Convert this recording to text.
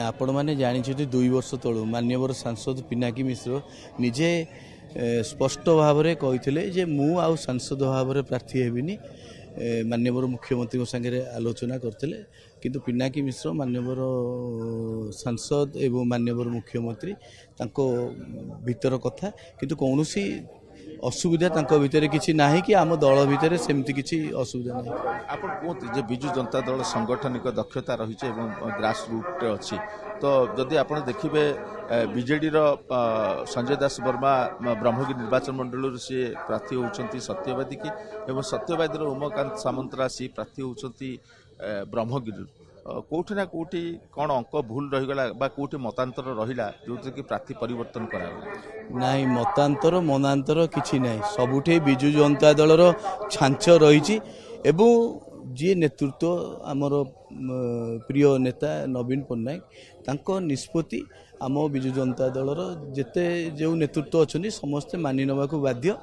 आपण मैंने जानी 2 वर्ष तलू माननीय सांसद पिनाकी मिश्र निजे स्पष्ट भाव में कही मु आउ सांसद भाव में प्रार्थी हेबिनी माननीय मुख्यमंत्री संगे आलोचना करते किंतु पिनाकी मिश्र माननीय सांसद एवं माननीय मुख्यमंत्री भीतर कथा किंतु कौन असुविधा भितर किसी ना कि आम दल भितर सेमती किसी असुविधा ना। आप कहते बिजु जनता दल सांगठनिक दक्षता रही ग्रास रूट अच्छी तो जदि आप देखिए बीजेडी संजय दास वर्मा ब्रह्मगिरी निर्वाचन मंडल सी प्रार्थी होती सत्यवादी की एवं सत्यवादी उमाकांत सामंतरा सी प्रार्थी होती ब्रह्मगिरी कौटी ना कौटी कौन अंक भूल रहीगला कौटी मतांतर रहा जो कि प्रार्थी परिवर्तन करागला नाई मतांतर मनांतर किसी ना सबुठे बिजु जनता दल छांच रही जी नेतृत्व आमर प्रिय नेता नवीन पट्टनायक निष्पत्ति आम बिजु जनता दल जेते जो नेतृत्व अच्छा समस्ते मानि नवा बाध्य।